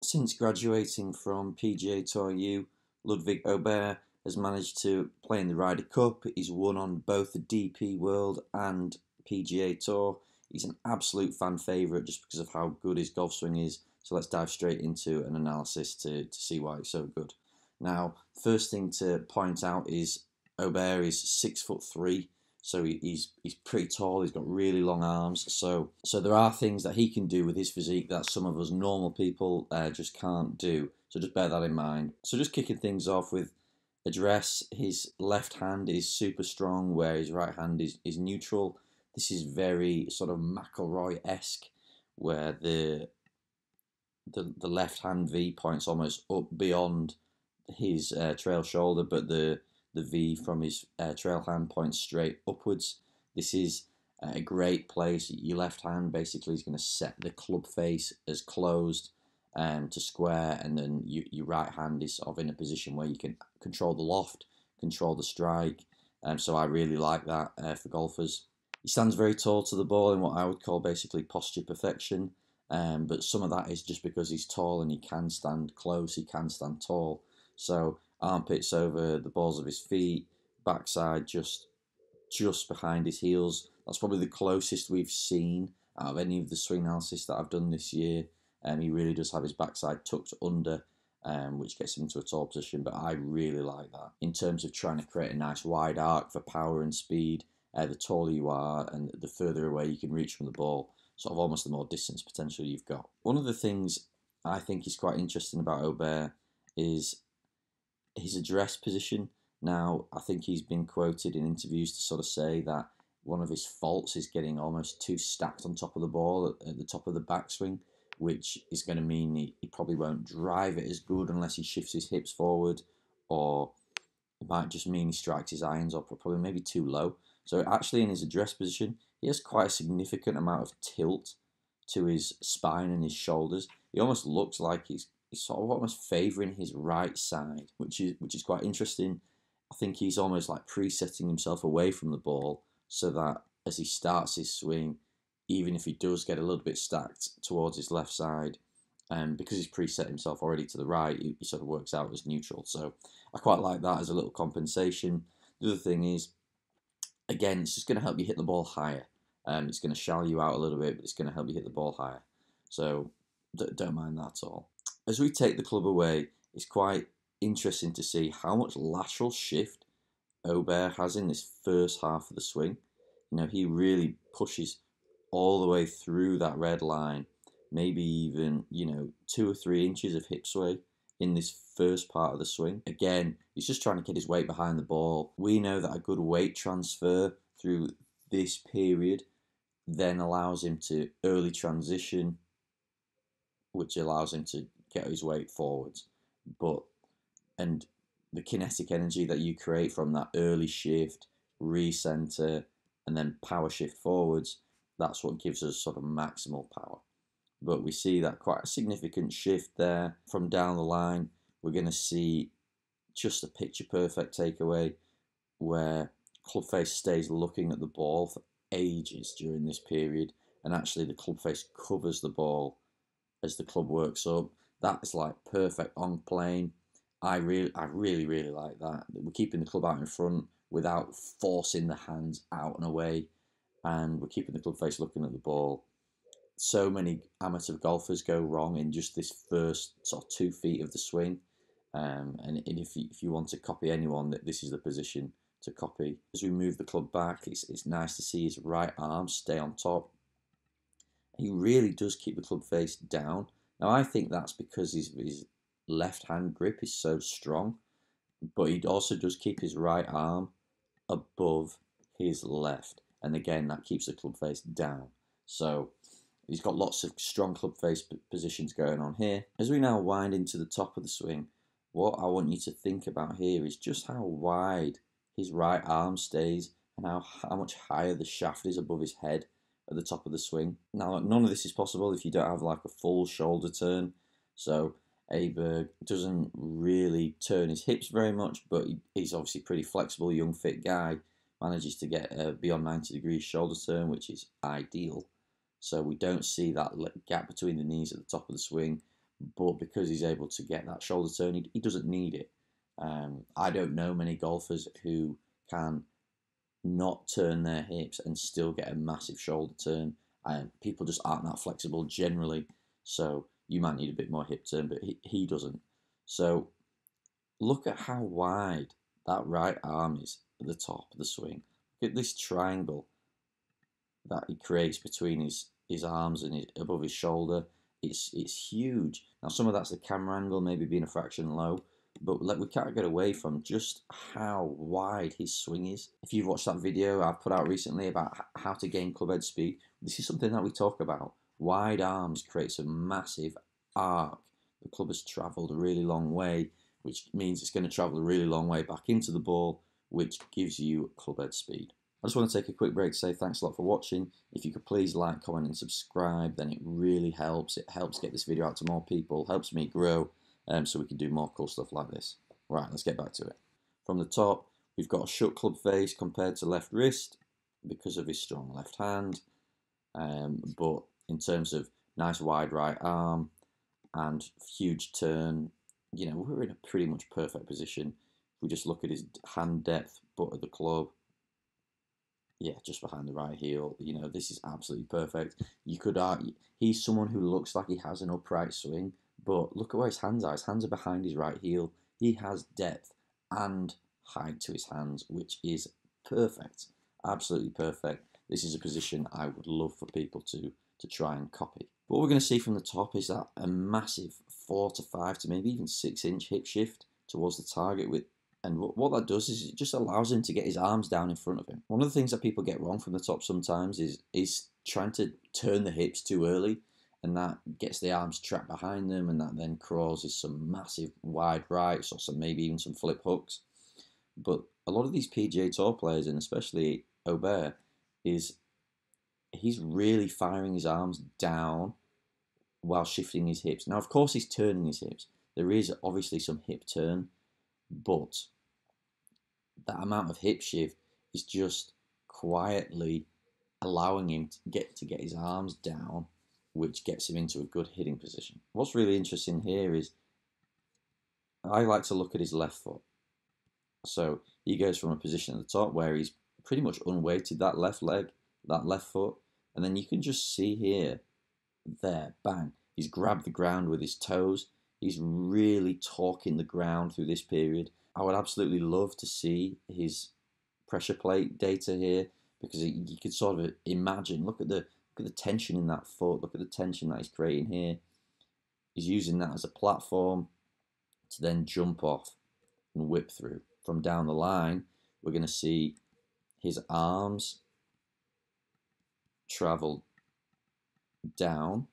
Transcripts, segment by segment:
Since graduating from PGA Tour U, Ludvig Aberg has managed to play in the Ryder Cup. He's won on both the DP World and PGA Tour. He's an absolute fan favourite just because of how good his golf swing is. So let's dive straight into an analysis to see why he's so good. Now, first thing to point out is Aberg is 6'3", so he's pretty tall. He's got really long arms. So there are things that he can do with his physique that some of us normal people just can't do. So just bear that in mind. So just kicking things off with address, his left hand is super strong, where his right hand is neutral. This is very sort of McIlroy-esque, where the left hand V points almost up beyond his trail shoulder, but the V from his trail hand points straight upwards. This is a great place. Your left hand basically is going to set the club face as closed to square, and then your right hand is sort of in a position where you can control the loft, control the strike. So I really like that for golfers. He stands very tall to the ball in what I would call basically posture perfection. But some of that is just because he's tall and he can stand close, he can stand tall. So armpits over the balls of his feet, backside just behind his heels. That's probably the closest we've seen out of any of the swing analysis that I've done this year. He really does have his backside tucked under, which gets him into a tall position, but I really like that. In terms of trying to create a nice wide arc for power and speed, the taller you are and the further away you can reach from the ball, sort of almost the more distance potential you've got. One of the things I think is quite interesting about Aberg is his address position. Now, I think he's been quoted in interviews to sort of say that one of his faults is getting almost too stacked on top of the ball at the top of the backswing, which is going to mean he probably won't drive it as good unless he shifts his hips forward, or it might just mean he strikes his irons up probably maybe too low. So actually in his address position, he has quite a significant amount of tilt to his spine and his shoulders. He almost looks like he's sort of almost favouring his right side, which is quite interesting. I think he's almost like presetting himself away from the ball so that as he starts his swing, even if he does get a little bit stacked towards his left side, because he's preset himself already to the right, he sort of works out as neutral. So I quite like that as a little compensation. The other thing is, again, it's just going to help you hit the ball higher. It's going to shallow you out a little bit, but it's going to help you hit the ball higher. So don't mind that at all. As we take the club away, it's quite interesting to see how much lateral shift Aberg has in this first half of the swing. You know, he really pushes all the way through that red line, maybe even, 2 or 3 inches of hip sway in this first part of the swing. Again, he's just trying to get his weight behind the ball. We know that a good weight transfer through this period then allows him to early transition, which allows him to get his weight forwards. And the kinetic energy that you create from that early shift, recenter, and then power shift forwards, that's what gives us sort of maximal power. But we see that quite a significant shift there from down the line. We're going to see just a picture perfect takeaway where club face stays looking at the ball for ages during this period, and actually the club face covers the ball as the club works up. That is like perfect on plane. I really like that. We're keeping the club out in front without forcing the hands out and away, and we're keeping the club face looking at the ball. So many amateur golfers go wrong in just this first sort of 2 feet of the swing, and if you want to copy anyone, that this is the position to copy. As we move the club back, it's nice to see his right arm stay on top. He really does keep the club face down. Now I think that's because his left hand grip is so strong, but he also does keep his right arm above his left, and again that keeps the club face down. So he's got lots of strong club face positions going on here. As we now wind into the top of the swing, what I want you to think about here is just how wide his right arm stays and how much higher the shaft is above his head at the top of the swing. Now, none of this is possible if you don't have like a full shoulder turn. So Aberg doesn't really turn his hips very much, but he's obviously pretty flexible, young, fit guy. Manages to get beyond 90 degrees shoulder turn, which is ideal. So we don't see that gap between the knees at the top of the swing. but because he's able to get that shoulder turn, he doesn't need it. I don't know many golfers who can not turn their hips and still get a massive shoulder turn. People just aren't that flexible generally, so you might need a bit more hip turn, but he doesn't. So look at how wide that right arm is at the top of the swing. Look at this triangle that he creates between his arms and above his shoulder. It's huge. Now some of that's the camera angle, maybe being a fraction low, but we can't get away from just how wide his swing is. If you've watched that video I've put out recently about how to gain club head speed, this is something that we talk about. Wide arms creates a massive arc. The club has travelled a really long way, which means it's going to travel a really long way back into the ball, which gives you club head speed. I just want to take a quick break to say thanks a lot for watching. If you could please like, comment and subscribe, then it really helps. It helps get this video out to more people, helps me grow, so we can do more cool stuff like this. Right, let's get back to it. From the top, we've got a shut club face compared to left wrist because of his strong left hand. But in terms of nice wide right arm and huge turn, you know, we're in a pretty much perfect position. If we just look at his hand depth, butt of the club, yeah, just behind the right heel, you know, this is absolutely perfect. You could argue he's someone who looks like he has an upright swing, but look at where his hands are. His hands are behind his right heel. He has depth and height to his hands, which is perfect, absolutely perfect. This is a position I would love for people to try and copy. What we're going to see from the top is that a massive 4 to 5 to maybe even 6 inch hip shift towards the target and what that does is it just allows him to get his arms down in front of him. One of the things that people get wrong from the top sometimes is trying to turn the hips too early, and that gets the arms trapped behind them, and that then causes some massive wide rights or maybe even some flip hooks. But a lot of these PGA Tour players, and especially Aberg, he's really firing his arms down while shifting his hips. Now, of course, he's turning his hips. There is obviously some hip turn, but that amount of hip shift is just quietly allowing him to get his arms down, which gets him into a good hitting position. What's really interesting here is I like to look at his left foot. So he goes from a position at the top where he's pretty much unweighted that left leg, that left foot, and then you can just see here, there, bang, he's grabbed the ground with his toes. He's really talking the ground through this period. I would absolutely love to see his pressure plate data here, because you could sort of imagine, look at the tension in that foot, look at the tension that he's creating here. He's using that as a platform to then jump off and whip through. From down the line, we're going to see his arms travel down,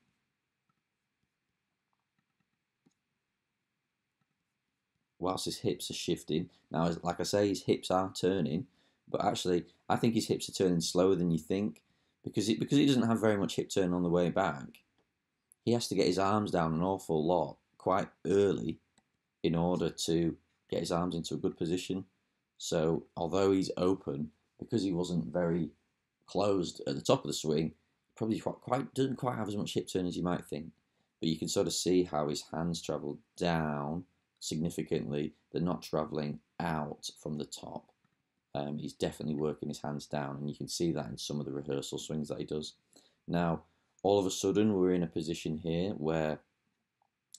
whilst his hips are shifting. Now, like I say, his hips are turning, but actually, I think his hips are turning slower than you think, because he doesn't have very much hip turn on the way back. He has to get his arms down an awful lot quite early in order to get his arms into a good position. So, although he's open, because he wasn't very closed at the top of the swing, probably doesn't quite have as much hip turn as you might think. But you can sort of see how his hands travel down significantly. They're not traveling out from the top. He's definitely working his hands down, and you can see that in some of the rehearsal swings that he does. Now, all of a sudden, we're in a position here where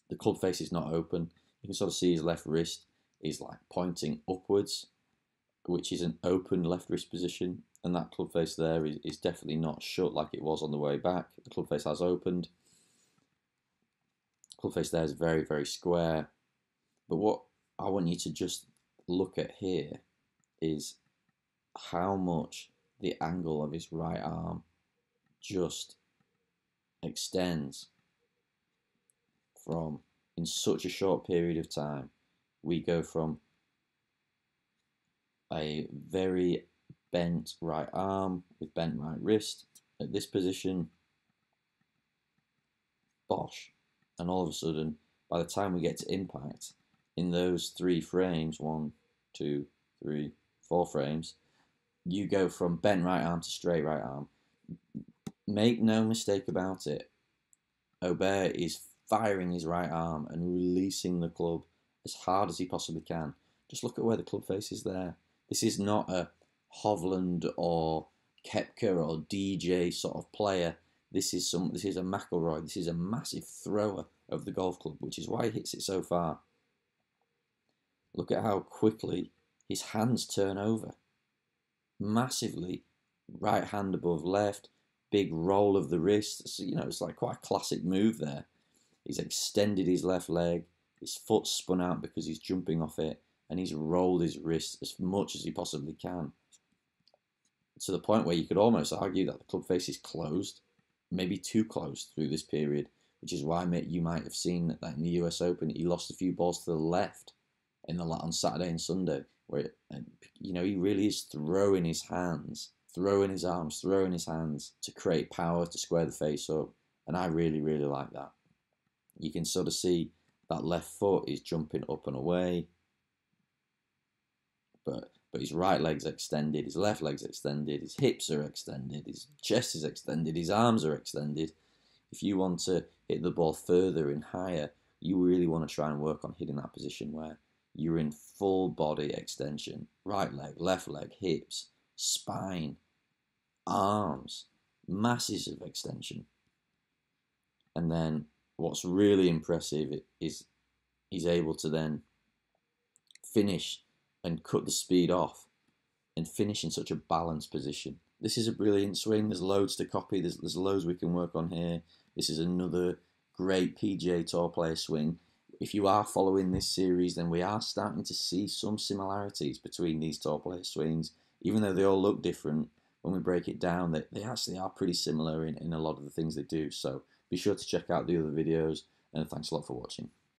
the club face is not open. You can sort of see his left wrist is like pointing upwards, which is an open left wrist position, and that club face there is definitely not shut like it was on the way back. The club face has opened. Club face there is very, very square. But what I want you to just look at here is how much the angle of his right arm just extends from, in such a short period of time, we go from a very bent right arm with bent right wrist at this position, bosh, and all of a sudden, by the time we get to impact, in those 3 frames, 1, 2, 3, 4 frames, you go from bent right arm to straight right arm. Make no mistake about it, Aberg is firing his right arm and releasing the club as hard as he possibly can. Just look at where the club face is there. This is not a Hovland or Koepka or DJ sort of player. This is a McIlroy. This is a massive thrower of the golf club, which is why he hits it so far. Look at how quickly his hands turn over. Massively, right hand above left, big roll of the wrist. So, it's like quite a classic move there. He's extended his left leg, his foot spun out because he's jumping off it, and he's rolled his wrist as much as he possibly can. To the point where you could almost argue that the club face is closed, maybe too close through this period, which is why you might have seen that in the US Open he lost a few balls to the left on Saturday and Sunday, where he really is throwing his hands, throwing his arms, throwing his hands to create power to square the face up, and I really, really like that. You can sort of see that left foot is jumping up and away, but his right leg's extended, his left leg's extended, his hips are extended, his chest is extended, his arms are extended. If you want to hit the ball further and higher, you really want to try and work on hitting that position where you're in full body extension. Right leg, left leg, hips, spine, arms, masses of extension. And then what's really impressive is he's able to then finish and cut the speed off and finish in such a balanced position. This is a brilliant swing. There's loads to copy. There's loads we can work on here. This is another great PGA Tour player swing. If you are following this series, then we are starting to see some similarities between these tour player swings. Even though they all look different, when we break it down, they actually are pretty similar in a lot of the things they do. So be sure to check out the other videos, and thanks a lot for watching.